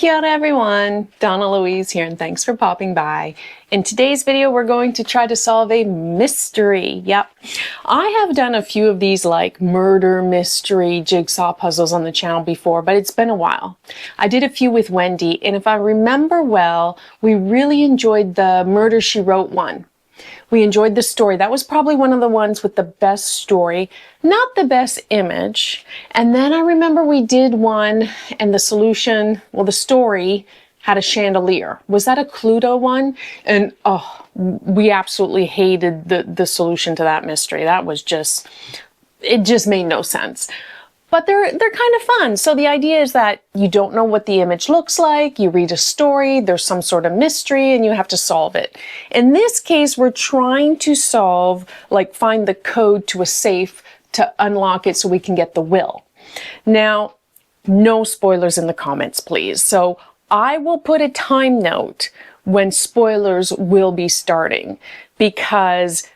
Kia ora everyone, Donna Louise here and thanks for popping by. In today's video we're going to try to solve a mystery. Yep, I have done a few of these like murder mystery jigsaw puzzles on the channel before, but it's been a while. I did a few with Wendy, and if I remember well, we really enjoyed the Murder, She Wrote one. We enjoyed the story. That was probably one of the ones with the best story, not the best image. And then I remember we did one and the solution, well, the story had a chandelier. Was that a Cluedo one? And oh, we absolutely hated the solution to that mystery. That was just, it just made no sense. But they're kind of fun. So the idea is that you don't know what the image looks like, you read a story, there's some sort of mystery, and you have to solve it. In this case, we're trying to solve, like find the code to a safe to unlock it so we can get the will. Now, no spoilers in the comments, please. So I will put a time note when spoilers will be starting, because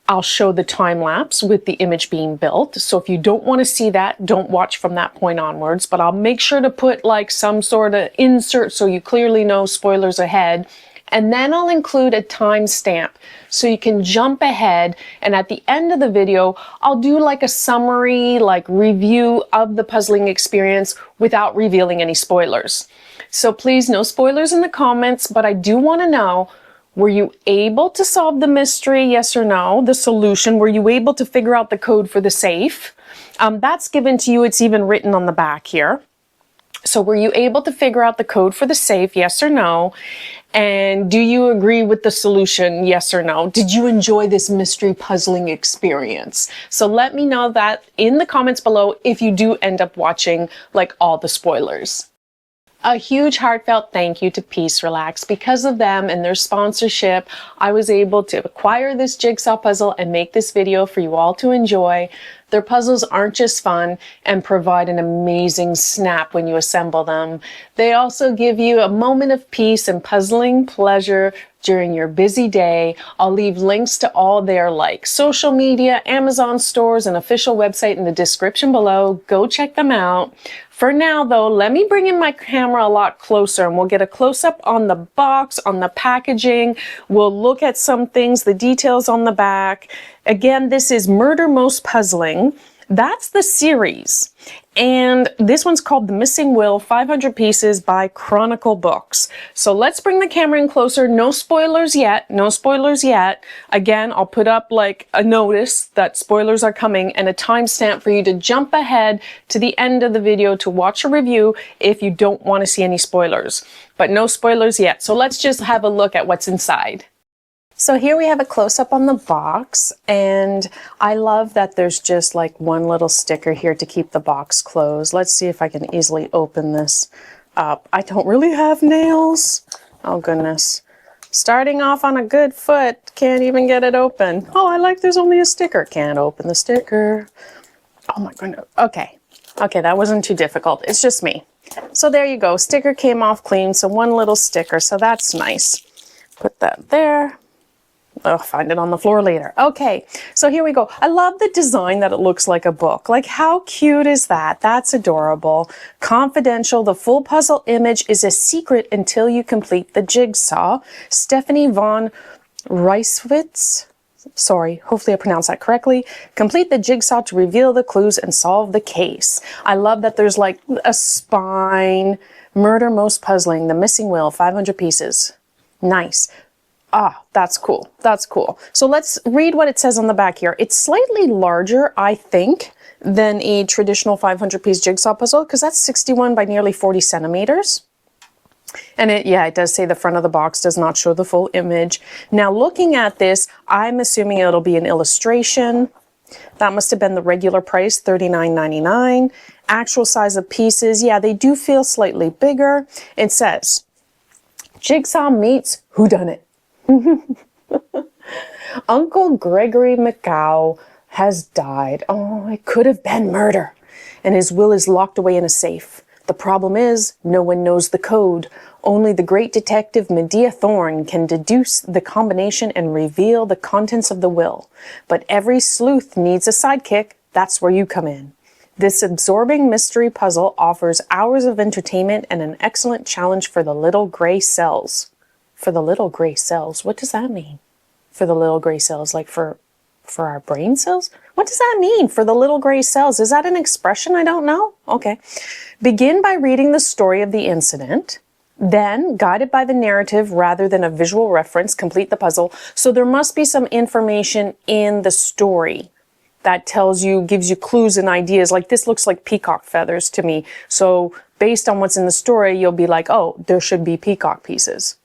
I'll show the time lapse with the image being built. So if you don't want to see that, don't watch from that point onwards, but I'll make sure to put like some sort of insert so you clearly know spoilers ahead. And then I'll include a timestamp so you can jump ahead. And at the end of the video, I'll do like a summary, like review of the puzzling experience without revealing any spoilers. So please, no spoilers in the comments, but I do want to know, were you able to solve the mystery, yes or no? The solution, were you able to figure out the code for the safe? That's given to you, it's even written on the back here. So were you able to figure out the code for the safe, yes or no? And do you agree with the solution, yes or no? Did you enjoy this mystery puzzling experience? So let me know that in the comments below if you do end up watching like all the spoilers. A huge heartfelt thank you to Peace Relax. Because of them and their sponsorship, I was able to acquire this jigsaw puzzle and make this video for you all to enjoy. Their puzzles aren't just fun and provide an amazing snap when you assemble them. They also give you a moment of peace and puzzling pleasure during your busy day. I'll leave links to all their like social media, Amazon stores, and official website in the description below. Go check them out. For now though, let me bring in my camera a lot closer and we'll get a close-up on the box, on the packaging. We'll look at some things, the details on the back. Again, this is Murder Most Puzzling. That's the series. And this one's called The Missing Will, 500 Pieces by Chronicle Books. So let's bring the camera in closer. No spoilers yet. No spoilers yet. Again, I'll put up like a notice that spoilers are coming and a timestamp for you to jump ahead to the end of the video to watch a review if you don't want to see any spoilers. But no spoilers yet. So let's just have a look at what's inside. So here we have a close-up on the box, and I love that there's just like one little sticker here to keep the box closed. Let's see if I can easily open this up. I don't really have nails. Oh goodness. Starting off on a good foot, can't even get it open. Oh, I like there's only a sticker. Can't open the sticker. Oh my goodness. Okay. Okay, that wasn't too difficult. It's just me. So there you go. Sticker came off clean, so one little sticker, so that's nice. Put that there. I'll find it on the floor later. Okay, so here we go. I love the design that it looks like a book. Like, how cute is that? That's adorable. Confidential, the full puzzle image is a secret until you complete the jigsaw. Stephanie von Reiswitz. Sorry, hopefully I pronounced that correctly. Complete the jigsaw to reveal the clues and solve the case. I love that there's like a spine. Murder Most Puzzling, The Missing Will, 500 pieces. Nice. Ah, that's cool. That's cool. So let's read what it says on the back here. It's slightly larger, I think, than a traditional 500-piece jigsaw puzzle, because that's 61 by nearly 40 centimeters. And it does say the front of the box does not show the full image. Now, looking at this, I'm assuming it'll be an illustration. That must have been the regular price, $39.99. Actual size of pieces, yeah, they do feel slightly bigger. It says, Jigsaw meets Whodunit. Uncle Gregory McGow has died. Oh, it could have been murder. And his will is locked away in a safe. The problem is, no one knows the code. Only the great detective Medea Thorne can deduce the combination and reveal the contents of the will. But every sleuth needs a sidekick. That's where you come in. This absorbing mystery puzzle offers hours of entertainment and an excellent challenge for the little gray cells. For the little gray cells, what does that mean? For the little gray cells, like for our brain cells? What does that mean, for the little gray cells? Is that an expression? I don't know. Okay. Begin by reading the story of the incident. Then, guided by the narrative rather than a visual reference, complete the puzzle. So there must be some information in the story that tells you, gives you clues and ideas. Like, this looks like peacock feathers to me. So based on what's in the story, you'll be like, oh, there should be peacock pieces.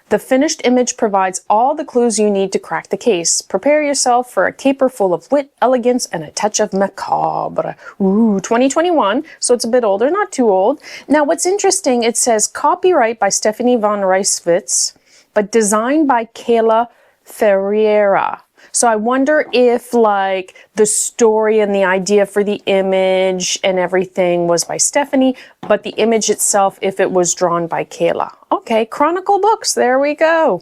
The finished image provides all the clues you need to crack the case. Prepare yourself for a caper full of wit, elegance, and a touch of macabre. Ooh, 2021, so it's a bit older, not too old. Now, what's interesting, it says copyright by Stephanie von Reiswitz, but designed by Kayla Ferreira. So I wonder if, like, the story and the idea for the image and everything was by Stephanie, but the image itself, if it was drawn by Kayla. Okay, Chronicle books, there we go.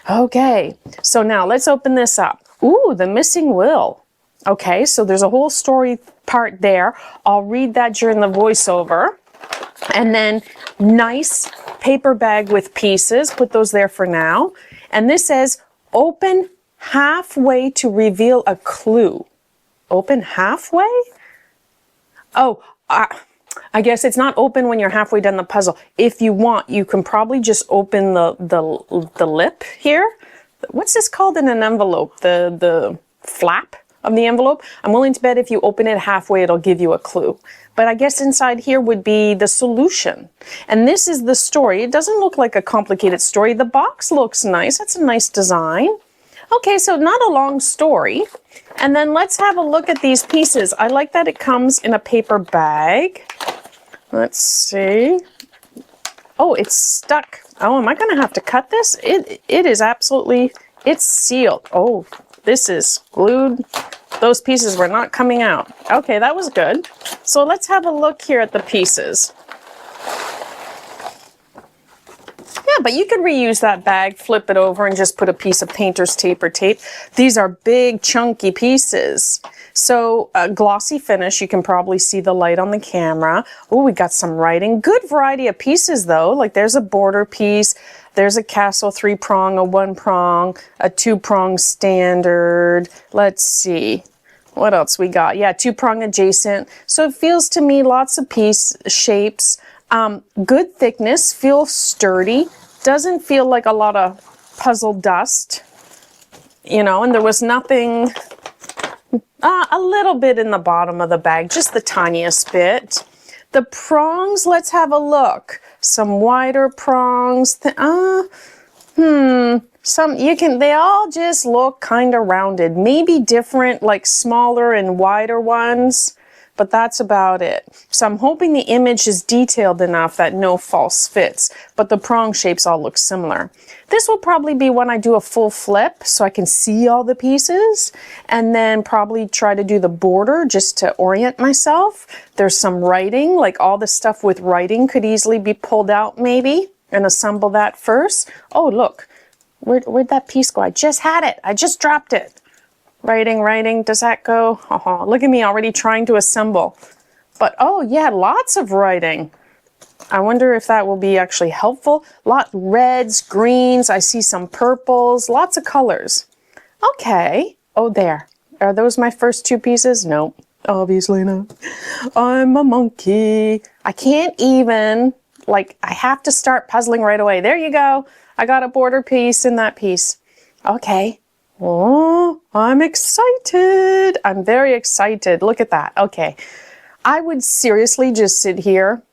Okay, so now let's open this up. Ooh, the missing will. Okay, so there's a whole story part there. I'll read that during the voiceover. And then nice paper bag with pieces. Put those there for now. And this says, open halfway to reveal a clue. Open halfway? Oh, I guess it's not open when you're halfway done the puzzle. If you want, you can probably just open the lip here. What's this called in an envelope? The flap of the envelope? I'm willing to bet if you open it halfway, it'll give you a clue. But I guess inside here would be the solution. And this is the story. It doesn't look like a complicated story. The box looks nice. That's a nice design. Okay, so not a long story. And then let's have a look at these pieces. I like that it comes in a paper bag. Let's see. Oh, it's stuck. Oh, am I going to have to cut this? It is absolutely, it's sealed. Oh, this is glued. Those pieces were not coming out. Okay, that was good. So let's have a look here at the pieces. Yeah, but you could reuse that bag, flip it over, and just put a piece of painter's tape or tape. These are big, chunky pieces. So a glossy finish, you can probably see the light on the camera. Oh, we got some writing. Good variety of pieces, though. Like, there's a border piece. There's a castle 3-prong, a 1-prong, a 2-prong standard. Let's see. What else we got? Yeah, 2-prong adjacent. So it feels to me lots of piece shapes. Good thickness, feels sturdy, doesn't feel like a lot of puzzle dust, you know, and there was nothing, a little bit in the bottom of the bag, just the tiniest bit. The prongs, let's have a look. Some wider prongs, they all just look kind of rounded, maybe different, like smaller and wider ones. But that's about it. So I'm hoping the image is detailed enough that no false fits, but the prong shapes all look similar. This will probably be when I do a full flip so I can see all the pieces, and then probably try to do the border just to orient myself. There's some writing, like all the stuff with writing could easily be pulled out maybe, and assemble that first. Oh, look, where'd that piece go? I just had it, I just dropped it. Writing, does that go? Oh, look at me already trying to assemble. But oh yeah, lots of writing. I wonder if that will be actually helpful. Reds, greens, I see some purples, lots of colors. Okay, oh there. Are those my first 2 pieces? Nope, obviously not. I'm a monkey. I can't even, like, I have to start puzzling right away. There you go. I got a border piece in that piece. Okay. Oh, I'm excited. I'm very excited. Look at that. Okay. I would seriously just sit here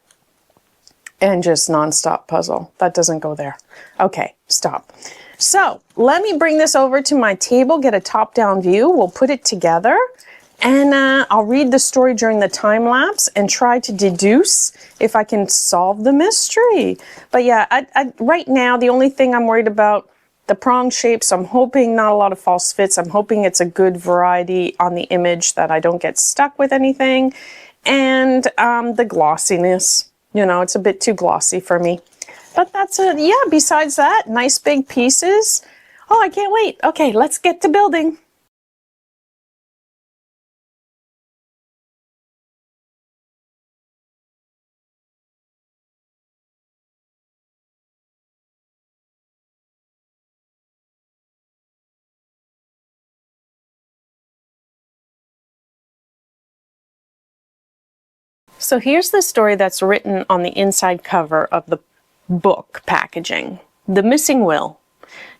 and just nonstop puzzle. That doesn't go there. Okay, stop. So let me bring this over to my table, get a top-down view. We'll put it together, and I'll read the story during the time lapse and try to deduce if I can solve the mystery. But yeah, right now, the only thing I'm worried about, the prong shapes, I'm hoping not a lot of false fits. I'm hoping it's a good variety on the image, that I don't get stuck with anything. And the glossiness, you know, it's a bit too glossy for me. But that's it. Yeah, besides that, nice big pieces. Oh, I can't wait. Okay, let's get to building. So here's the story that's written on the inside cover of the book packaging. The Missing Will.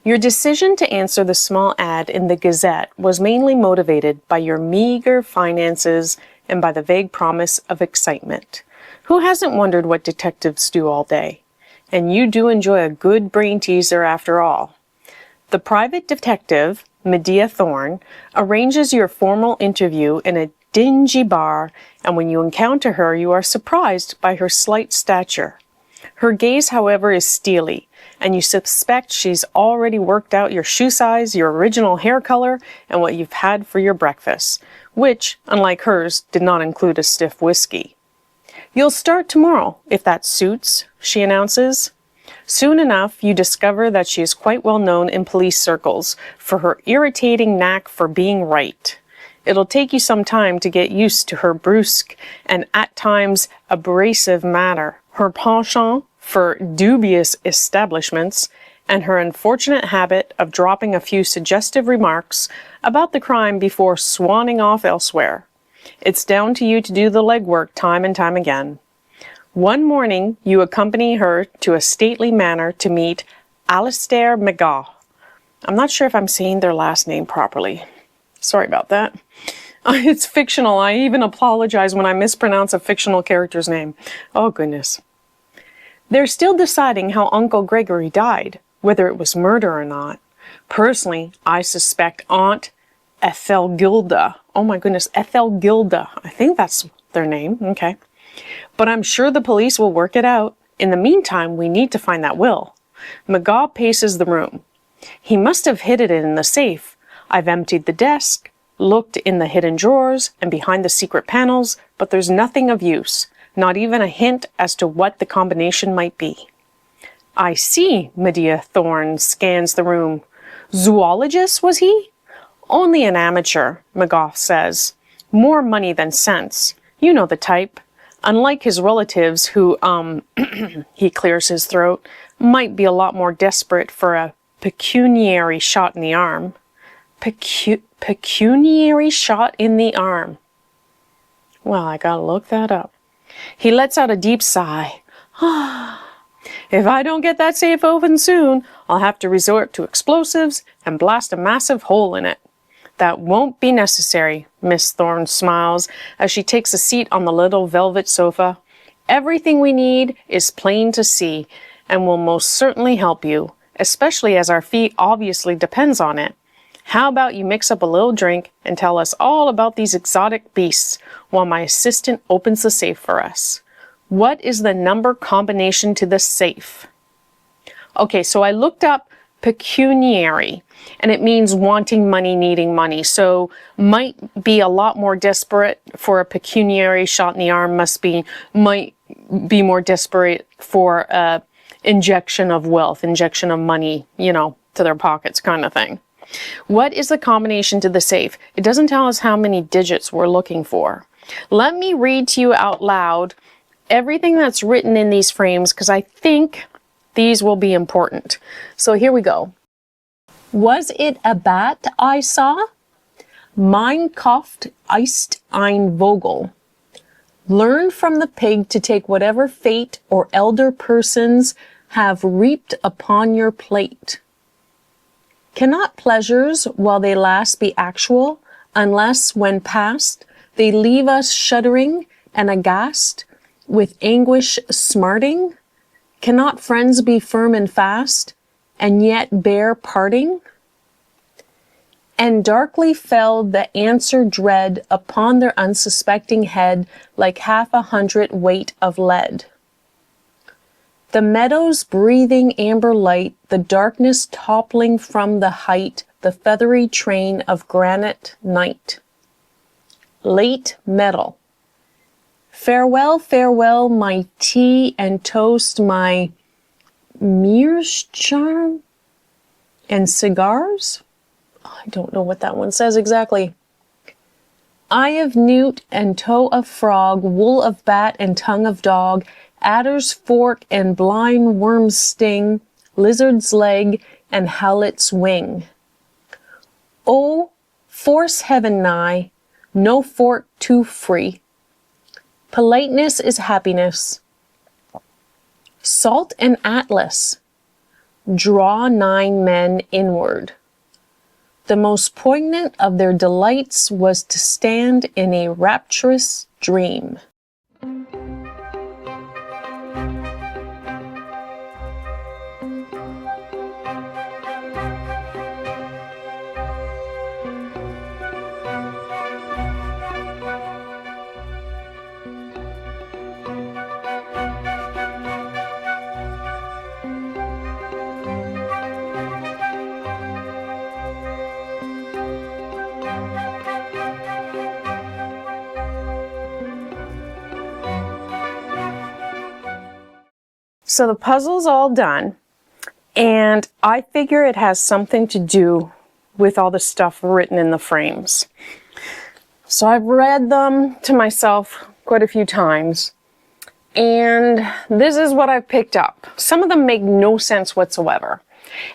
Your decision to answer the small ad in the Gazette was mainly motivated by your meager finances and by the vague promise of excitement. Who hasn't wondered what detectives do all day? And you do enjoy a good brain teaser after all. The private detective, Medea Thorne, arranges your formal interview in a dingy bar, and when you encounter her, you are surprised by her slight stature. Her gaze, however, is steely, and you suspect she's already worked out your shoe size, your original hair color, and what you've had for your breakfast, which, unlike hers, did not include a stiff whiskey. You'll start tomorrow, if that suits, she announces. Soon enough, you discover that she is quite well known in police circles for her irritating knack for being right. It'll take you some time to get used to her brusque and at times abrasive manner, her penchant for dubious establishments, and her unfortunate habit of dropping a few suggestive remarks about the crime before swanning off elsewhere. It's down to you to do the legwork time and time again. One morning, you accompany her to a stately manor to meet Alistair McGaw. I'm not sure if I'm saying their last name properly. Sorry about that. It's fictional. I even apologize when I mispronounce a fictional character's name. Oh, goodness. They're still deciding how Uncle Gregory died, whether it was murder or not. Personally, I suspect Aunt Ethelgilda. Oh my goodness, Ethelgilda. I think that's their name. Okay. But I'm sure the police will work it out. In the meantime, we need to find that will. McGaw paces the room. He must have hid it in the safe. I've emptied the desk, looked in the hidden drawers and behind the secret panels, but there's nothing of use, not even a hint as to what the combination might be. I see, Medea Thorne scans the room. Zoologist, was he? Only an amateur, McGaw says. More money than sense. You know the type. Unlike his relatives who, he clears his throat, might be a lot more desperate for a pecuniary shot in the arm. Pecuniary shot in the arm. Well, I gotta look that up. He lets out a deep sigh. If I don't get that safe open soon, I'll have to resort to explosives and blast a massive hole in it. That won't be necessary, Miss Thorne smiles as she takes a seat on the little velvet sofa. Everything we need is plain to see and will most certainly help you, especially as our fee obviously depends on it. How about you mix up a little drink and tell us all about these exotic beasts while my assistant opens the safe for us? What is the number combination to the safe? Okay, so I looked up pecuniary, and it means wanting money, needing money. So might be a lot more desperate for a pecuniary shot in the arm, might be more desperate for a injection of wealth, injection of money, to their pockets kind of thing. What is the combination to the safe? It doesn't tell us how many digits we're looking for. Let me read to you out loud everything that's written in these frames because I think these will be important. So here we go. Was it a bat I saw? Mein Kaufft ist ein Vogel. Learn from the pig to take whatever fate or elder persons have reaped upon your plate. Cannot pleasures, while they last, be actual, unless, when past, they leave us shuddering and aghast, with anguish smarting? Cannot friends be firm and fast, and yet bear parting? And darkly fell the answer dread upon their unsuspecting head like 50 weight of lead. The meadows breathing amber light, the darkness toppling from the height, the feathery train of granite night. Late metal. Farewell, farewell, my tea and toast, my meerschaum and cigars? I don't know what that one says exactly. Eye of newt and toe of frog, wool of bat and tongue of dog, adder's fork and blind worm's sting, lizard's leg and howlet's wing. Oh, force heaven nigh, no fork too free. Politeness is happiness. Salt and Atlas. Draw 9 men inward. The most poignant of their delights was to stand in a rapturous dream. So the puzzle's all done, and I figure it has something to do with all the stuff written in the frames. So I've read them to myself quite a few times, and this is what I've picked up. Some of them make no sense whatsoever,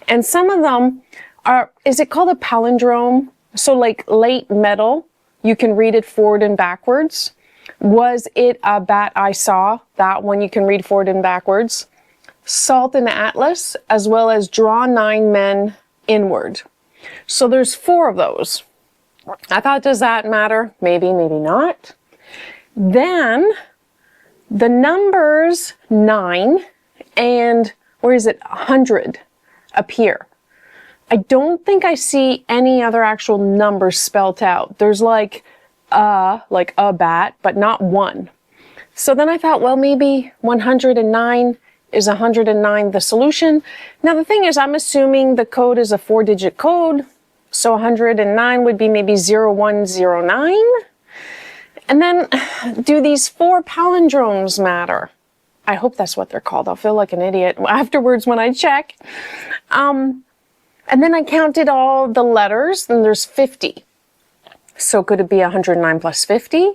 and some of them are, is it called a palindrome? So like late metal, you can read it forward and backwards. Was it a bat I saw? That one you can read forward and backwards. Salt and Atlas, as well as draw 9 men inward. So there's 4 of those. I thought, does that matter? Maybe, maybe not. Then the numbers 9 and, where is it, 100 appear. I don't think I see any other actual numbers spelt out. There's like a bat, but not 1. So then I thought, well, maybe 109 is 109 the solution. Now the thing is, I'm assuming the code is a 4-digit code. So 109 would be maybe 0109. And then, do these 4 palindromes matter? I hope that's what they're called. I'll feel like an idiot afterwards when I check. And then I counted all the letters, and there's 50. So could it be 109 plus 50?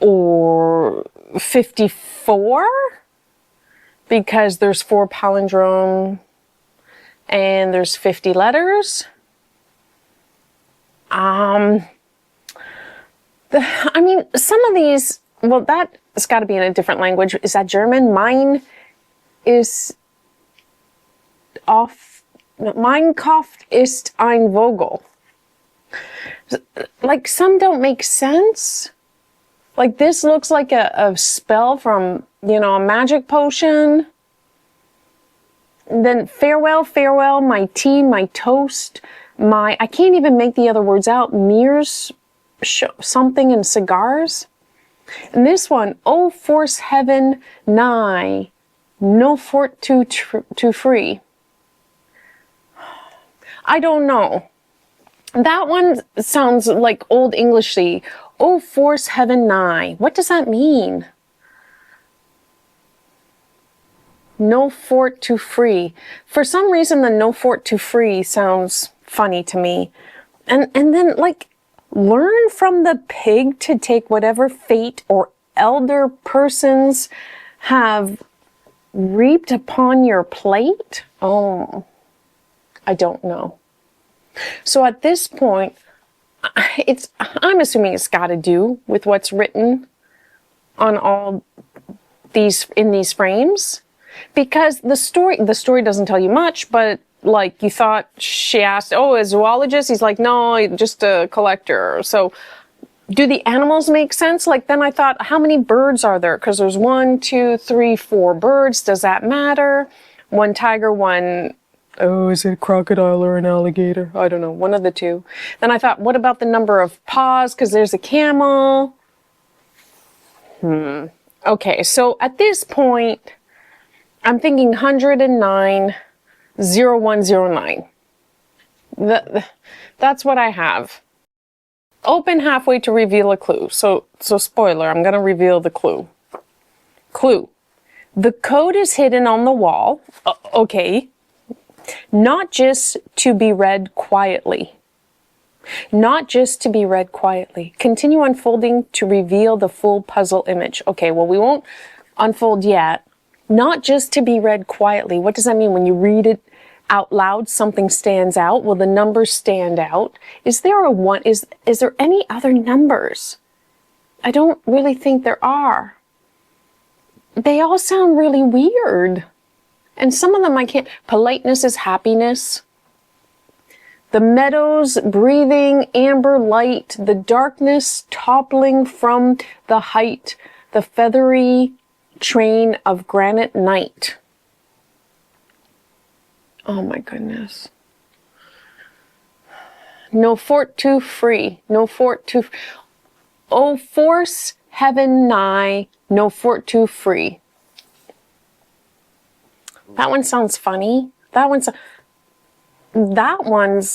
Or 54? Because there's 4 palindrome and there's 50 letters. I mean, some of these, well, that's got to be in a different language. Is that German? Mine is Mein Kopf ist ein Vogel. Like, some don't make sense. Like, this looks like a spell from, you know, a magic potion. And then farewell, farewell, my tea, my toast, I can't even make the other words out. Mirrors, something, and cigars. And this one, oh, force heaven nigh, no fort too free. I don't know. That one sounds like Old Englishy. Oh, force heaven nigh. What does that mean? No fort too free. For some reason, the no fort too free sounds funny to me. And then, like, learn from the pig to take whatever fate or elder persons have reaped upon your plate? Oh, I don't know. So at this point, I'm assuming it's got to do with what's written on all these, in these frames, because the story doesn't tell you much, but like you thought, she asked, oh, a zoologist? He's like, no, just a collector. So do the animals make sense? Like, then I thought, how many birds are there? Because there's 1, 2, 3, 4 birds. Does that matter? 1 tiger, 1, oh, is it a crocodile or an alligator? I don't know, one of the 2. Then I thought, what about the number of paws? Because there's a camel. Okay, so at this point, I'm thinking 109, 0109. That's what I have. Open halfway to reveal a clue. So spoiler, I'm going to reveal the clue. Clue. The code is hidden on the wall. Okay. Not just to be read quietly. Not just to be read quietly. Continue unfolding to reveal the full puzzle image. Okay, well, we won't unfold yet. Not just to be read quietly. What does that mean? When you read it out loud, something stands out. Will the numbers stand out? Is there a 1? Is there any other numbers? I don't really think there are. they all sound really weird. And some of them I can't. Politeness is happiness. The meadows breathing amber light, the darkness toppling from the height, the feathery train of granite night. Oh my goodness. No fort too free, no fort too... Oh, force heaven nigh, no fort too free. That one sounds funny. That one's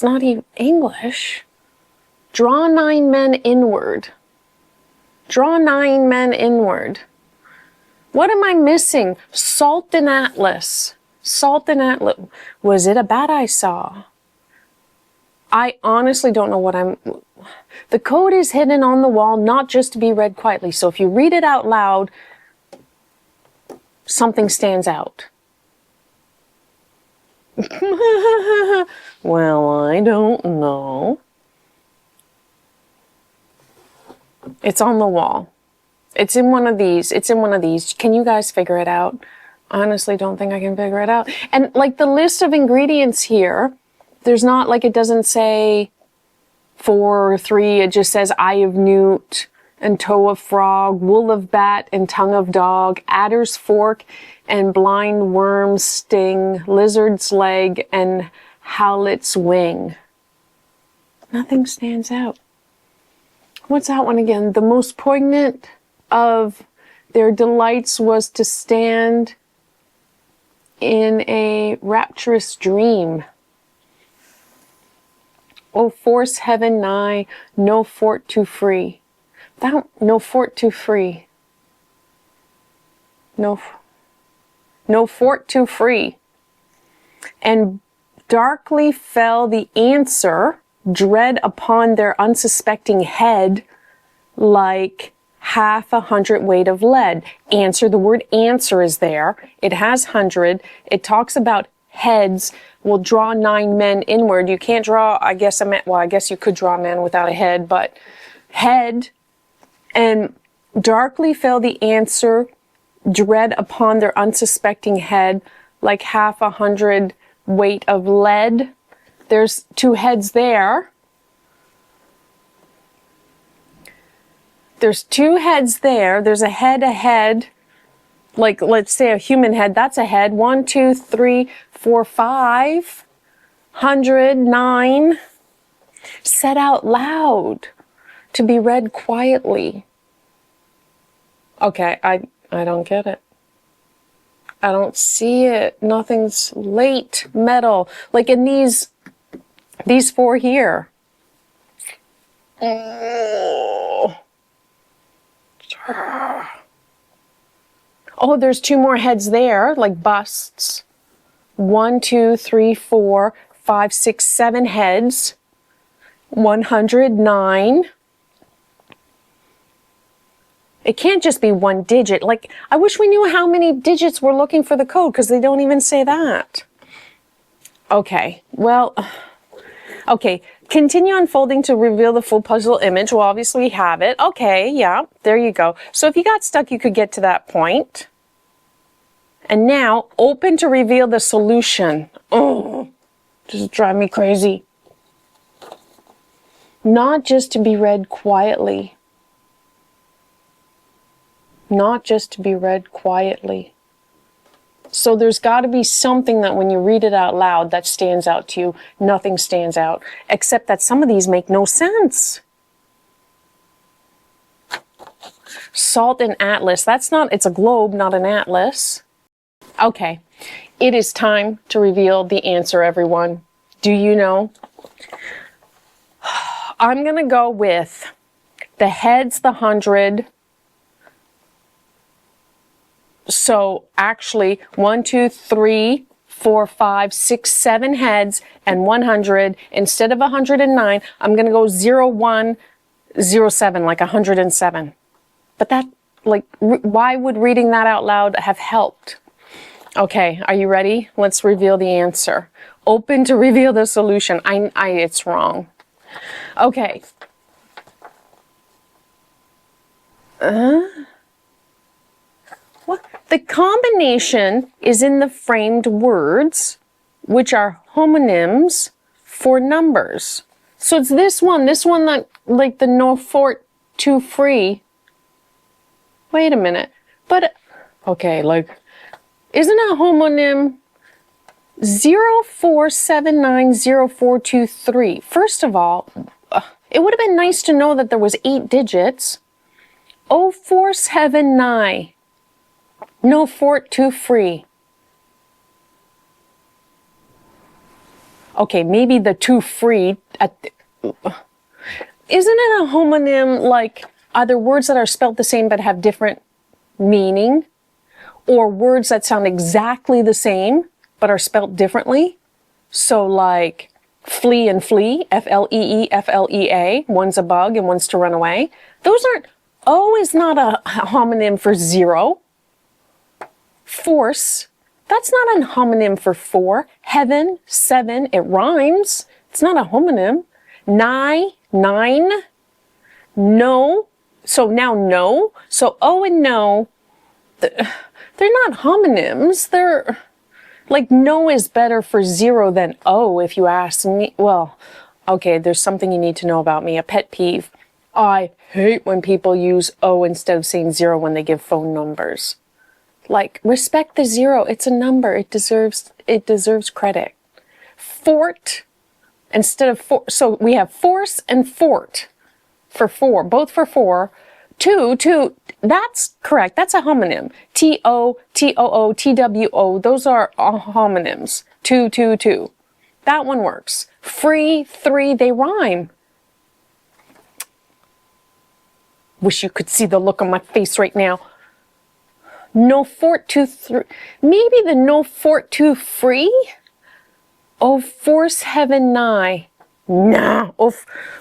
not even English. Draw 9 men inward. Draw 9 men inward. What am I missing? Salt and Atlas. Salt and Atlas. Was it a bat I saw? I honestly don't know what I'm... The code is hidden on the wall, not just to be read quietly. So if you read it out loud, something stands out. Well, I don't know. It's on the wall. It's in one of these. It's in one of these. Can you guys figure it out? Honestly, don't think I can figure it out. And like the list of ingredients here, there's not like it doesn't say 4 or 3. It just says eye of newt and toe of frog, wool of bat and tongue of dog, adder's fork and blind worm's sting, lizard's leg and howlet's wing. Nothing stands out. What's that one again? The most poignant of their delights was to stand in a rapturous dream. Oh, force heaven nigh, no fort too free. No fort too free. No fort too free. And darkly fell the answer, dread upon their unsuspecting head, like 1/2 weight of lead. Answer, the word answer is there. It has 100. It talks about heads. Will draw 9 men inward. You can't draw, I guess you could draw a man without a head, but head. And darkly fell the answer, dread upon their unsuspecting head, like 1/2 weight of lead. There's 2 heads there. There's 2 heads there. There's a head, like let's say a human head, that's a head. 1, 2, 3, 4, 5, 100, 9. Said out loud to be read quietly. Okay, I don't get it. I don't see it. Nothing's late metal. Like in these 4 here. Oh, there's 2 more heads there, like busts. 1, 2, 3, 4, 5, 6, 7 heads. 109. It can't just be 1 digit. Like, I wish we knew how many digits we're looking for the code, because they don't even say that. Okay, well, okay. Continue unfolding to reveal the full puzzle image. Well, obviously we have it. Okay, yeah, there you go. So if you got stuck, you could get to that point. And now, open to reveal the solution. Oh, just drive me crazy. Not just to be read quietly. Not just to be read quietly. So there's got to be something that when you read it out loud that stands out to you. Nothing stands out, except that some of these make no sense. Salt and Atlas. That's not, it's a globe, not an atlas. Okay, it is time to reveal the answer, everyone. Do you know? I'm going to go with the heads, the 100. So actually 1, 2, 3, 4, 5, 6, 7 heads and 100. Instead of 109, I'm going to go 0, 1, 0, 7, like 107. But that, like, why would reading that out loud have helped? Okay, are you ready? Let's reveal the answer. Open to reveal the solution. It's wrong. Okay. What? The combination is in the framed words, which are homonyms for numbers. So it's this one that, like the no fort too free. Wait a minute. But, okay, like, isn't a homonym 04790423? First of all, it would have been nice to know that there was 8 digits. 0479. No fort too free. Okay, maybe the too free. Isn't it a homonym, like, are there words that are spelled the same but have different meaning? Or words that sound exactly the same but are spelled differently? So like flee and flee, F-L-E-E, F-L-E-A, one's a bug and one's to run away. Those aren't, O is not a homonym for 0. Force, that's not a homonym for 4. Heaven, 7, it rhymes. It's not a homonym. Nigh, 9. No, so now no. So O and no, they're not homonyms. They're like no is better for 0 than O if you ask me. Well, okay, there's something you need to know about me, a pet peeve. I hate when people use O instead of saying 0 when they give phone numbers. Like, respect the 0. It's a number. It deserves credit. Fort instead of for. So we have force and fort for 4, both for 4. Two. That's correct. That's a homonym. T-O, T-O-O, T-W-O. Those are all homonyms. Two. That one works. Free, 3. They rhyme. Wish you could see the look on my face right now. No fort too 3. Maybe the no fort too free? Oh, force heaven nigh. Nah.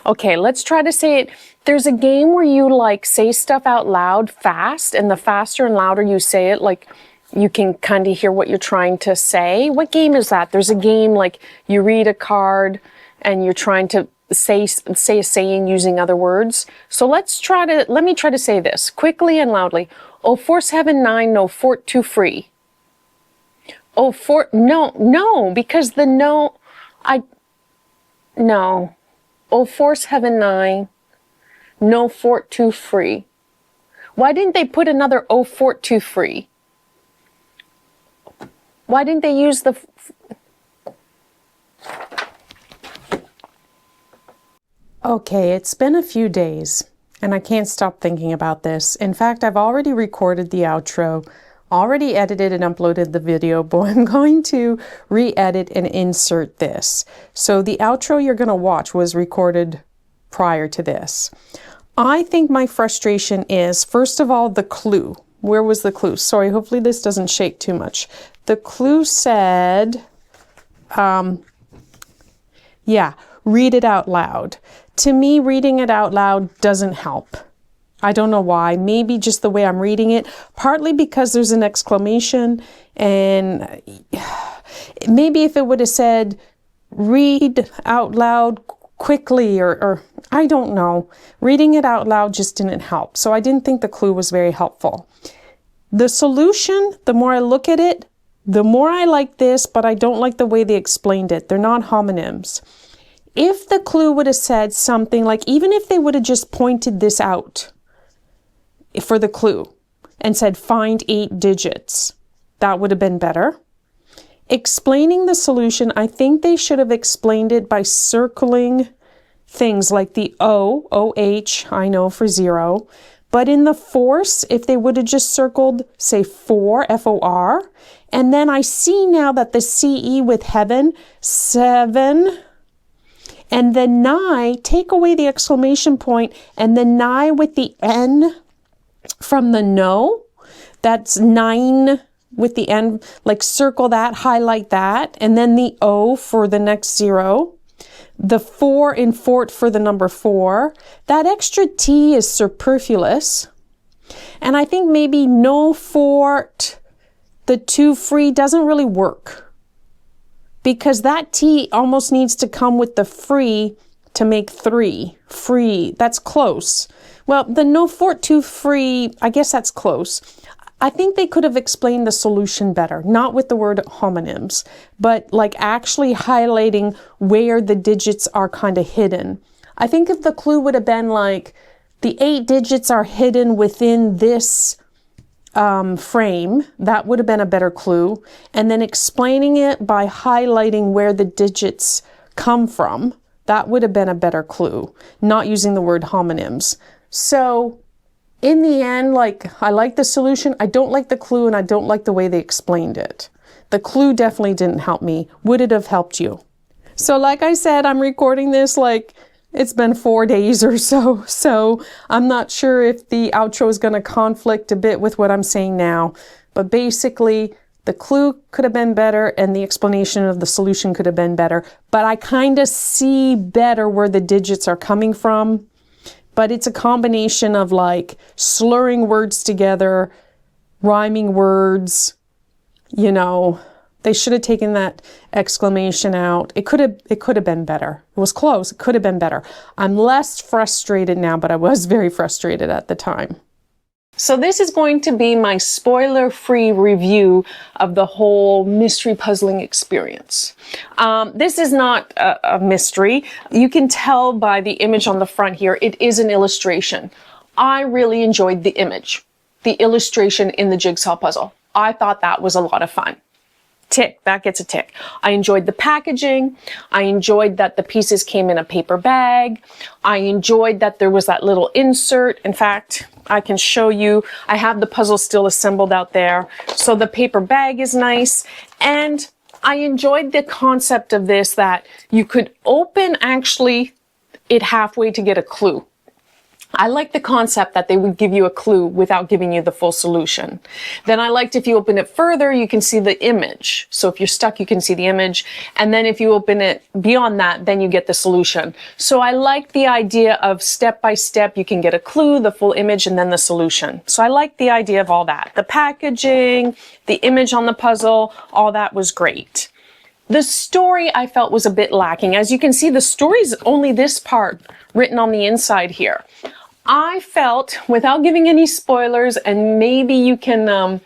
Okay, let's try to say it. There's a game where you like say stuff out loud fast, and the faster and louder you say it, like you can kind of hear what you're trying to say. What game is that? There's a game like you read a card and you're trying to say a saying using other words. So let me try to say this quickly and loudly. Oh, force heaven 9, no fort too free. Oh, no, because the no. Oh, force heaven 9, no fort too free. Why didn't they put another oh, fort too free? Why didn't they use the... Okay, it's been a few days, and I can't stop thinking about this. In fact, I've already recorded the outro, already edited and uploaded the video, but I'm going to re-edit and insert this. So the outro you're going to watch was recorded prior to this. I think my frustration is, first of all, the clue. Where was the clue? Sorry, hopefully this doesn't shake too much. The clue said, read it out loud. To me, reading it out loud doesn't help. I don't know why. Maybe just the way I'm reading it, partly because there's an exclamation, and maybe if it would have said, read out loud quickly, or I don't know. Reading it out loud just didn't help. So I didn't think the clue was very helpful. The solution, the more I look at it, the more I like this, but I don't like the way they explained it. They're not homonyms. If the clue would have said something like, even if they would have just pointed this out for the clue and said, find 8 digits, that would have been better. Explaining the solution, I think they should have explained it by circling things like the O, O-H, I know for 0. But in the force, if they would have just circled, say 4, F-O-R, and then I see now that the C-E with heaven, 7, and the nigh, take away the exclamation point, and the nigh with the N from the no, that's 9 with the N, like circle that, highlight that, and then the O for the next 0. The 4 in fort for the number 4. That extra T is superfluous. And I think maybe no fort, the 2 free doesn't really work. Because that T almost needs to come with the free to make 3. Free, that's close. Well, the no fort 2 free, I guess that's close. I think they could have explained the solution better, not with the word homonyms, but like actually highlighting where the digits are kind of hidden. I think if the clue would have been like, the 8 digits are hidden within this frame, that would have been a better clue. And then explaining it by highlighting where the digits come from, that would have been a better clue, not using the word homonyms. So in the end, like, I like the solution, I don't like the clue, and I don't like the way they explained it. The clue definitely didn't help me. Would it have helped you? So like I said, I'm recording this like it's been 4 days or so, so I'm not sure if the outro is going to conflict a bit with what I'm saying now. But basically, the clue could have been better and the explanation of the solution could have been better. But I kind of see better where the digits are coming from. But it's a combination of like slurring words together, rhyming words, you know. They should have taken that exclamation out. It could have been better. It was close. It could have been better. I'm less frustrated now, but I was very frustrated at the time. So this is going to be my spoiler-free review of the whole mystery puzzling experience. This is not a mystery. You can tell by the image on the front here, it is an illustration. I really enjoyed the image, the illustration in the jigsaw puzzle. I thought that was a lot of fun. Tick, that gets a tick. I enjoyed the packaging. I enjoyed that the pieces came in a paper bag. I enjoyed that there was that little insert. In fact, I can show you, I have the puzzle still assembled out there. So the paper bag is nice. And I enjoyed the concept of this, that you could open actually it halfway to get a clue. I like the concept that they would give you a clue without giving you the full solution. Then I liked if you open it further, you can see the image. So if you're stuck, you can see the image. And then if you open it beyond that, then you get the solution. So I like the idea of step by step, you can get a clue, the full image, and then the solution. So I like the idea of all that. The packaging, the image on the puzzle, all that was great. The story I felt was a bit lacking. As you can see, the story's only this part written on the inside here. I felt, without giving any spoilers, and maybe you can,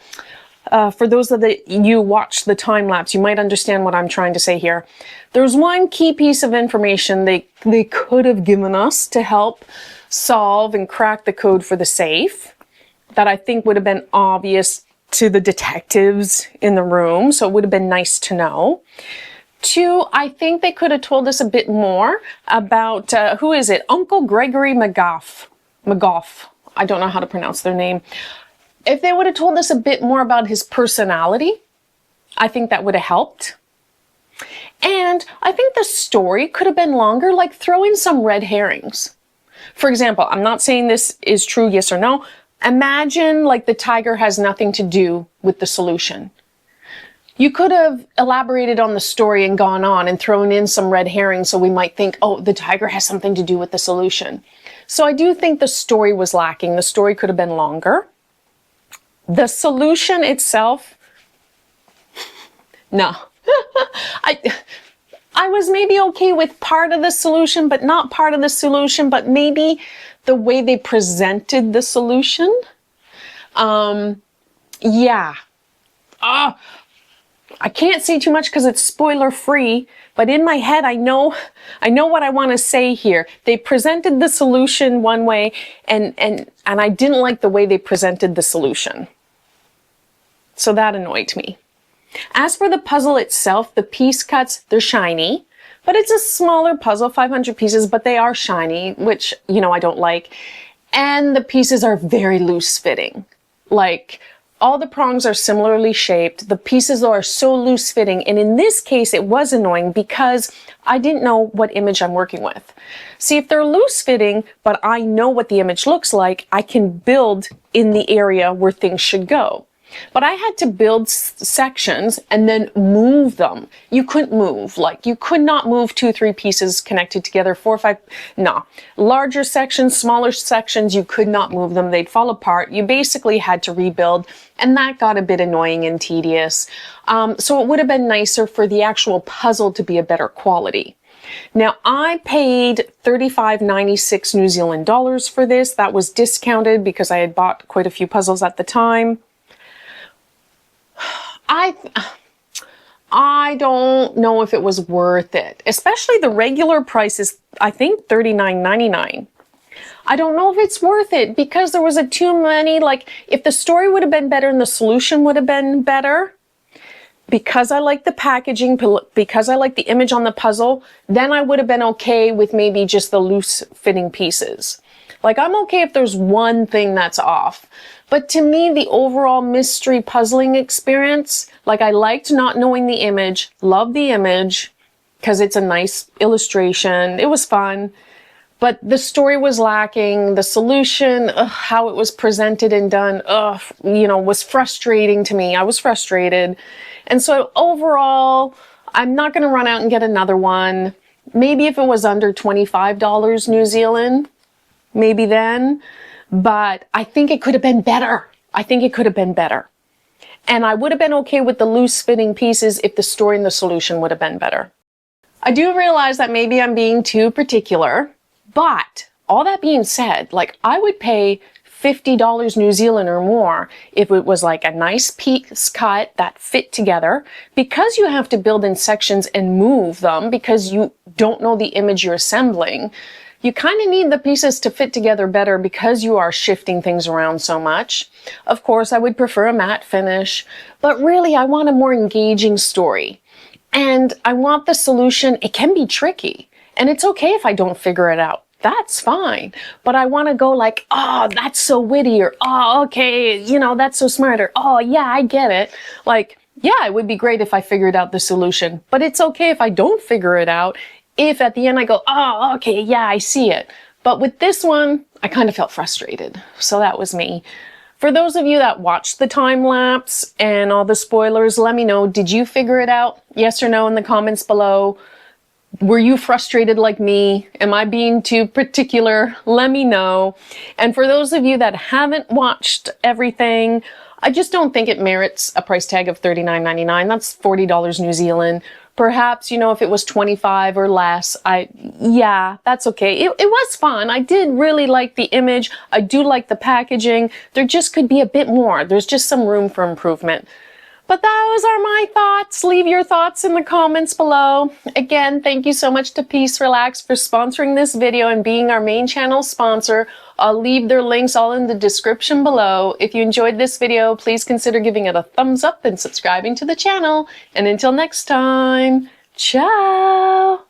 for those of you watch the time lapse, you might understand what I'm trying to say here. There's one key piece of information they could have given us to help solve and crack the code for the safe that I think would have been obvious to the detectives in the room, so it would have been nice to know. 2, I think they could have told us a bit more about, who is it? Uncle Gregory McGough. I don't know how to pronounce their name. If they would have told us a bit more about his personality, I think that would have helped. And I think the story could have been longer, like throw in some red herrings. For example, I'm not saying this is true, yes or no. Imagine like the tiger has nothing to do with the solution. You could have elaborated on the story and gone on and thrown in some red herrings so we might think, oh, the tiger has something to do with the solution. So I do think the story was lacking. The story could have been longer. The solution itself, no. I was maybe okay with part of the solution, but not part of the solution, but maybe the way they presented the solution. Yeah. I can't say too much because it's spoiler free, but in my head, I know what I want to say here. They presented the solution one way, and I didn't like the way they presented the solution. So that annoyed me. As for the puzzle itself, the piece cuts, they're shiny, but it's a smaller puzzle, 500 pieces, but they are shiny, which, you know, I don't like. And the pieces are very loose fitting. Like, all the prongs are similarly shaped. The pieces are so loose fitting. And in this case, it was annoying because I didn't know what image I'm working with. See, if they're loose fitting, but I know what the image looks like, I can build in the area where things should go. But I had to build sections and then move them. You couldn't move, like you could not move 2, 3 pieces connected together, 4, 5, no. Larger sections, smaller sections, you could not move them. They'd fall apart. You basically had to rebuild, and that got a bit annoying and tedious. So it would have been nicer for the actual puzzle to be a better quality. Now, I paid $35.96 New Zealand dollars for this. That was discounted because I had bought quite a few puzzles at the time. I don't know if it was worth it, especially the regular price is, I think, $39.99. I don't know if it's worth it because there was too many, like, if the story would have been better and the solution would have been better, because I like the packaging, because I like the image on the puzzle, then I would have been okay with maybe just the loose fitting pieces. Like, I'm okay if there's one thing that's off. But to me, the overall mystery puzzling experience, like, I liked not knowing the image, loved the image, because it's a nice illustration. It was fun. But the story was lacking. The solution, how it was presented and done, was frustrating to me. I was frustrated. And so overall, I'm not going to run out and get another one. Maybe if it was under $25 New Zealand, maybe then. But I think it could have been better. I think it could have been better. And I would have been okay with the loose fitting pieces if the story and the solution would have been better. I do realize that maybe I'm being too particular, but all that being said, like, I would pay $50 New Zealand or more if it was like a nice piece cut that fit together, because you have to build in sections and move them because you don't know the image you're assembling. You kind of need the pieces to fit together better because you are shifting things around so much. Of course, I would prefer a matte finish, but really I want a more engaging story. And I want the solution. It can be tricky, and it's okay if I don't figure it out. That's fine. But I want to go like, oh, that's so witty, or, oh, okay, that's so smart, or, oh, yeah, I get it. Like, yeah, it would be great if I figured out the solution, but it's okay if I don't figure it out, if at the end I go, oh, okay, yeah, I see it. But with this one, I kind of felt frustrated. So that was me. For those of you that watched the time lapse and all the spoilers, let me know, did you figure it out? Yes or no in the comments below. Were you frustrated like me? Am I being too particular? Let me know. And for those of you that haven't watched everything, I just don't think it merits a price tag of $39.99. That's $40 New Zealand. Perhaps, if it was $25 or less, yeah, that's okay. It was fun. I did really like the image. I do like the packaging. There just could be a bit more. There's just some room for improvement. But those are my thoughts. Leave your thoughts in the comments below. Again, thank you so much to Peace Relax for sponsoring this video and being our main channel sponsor. I'll leave their links all in the description below. If you enjoyed this video, please consider giving it a thumbs up and subscribing to the channel. And until next time, ciao!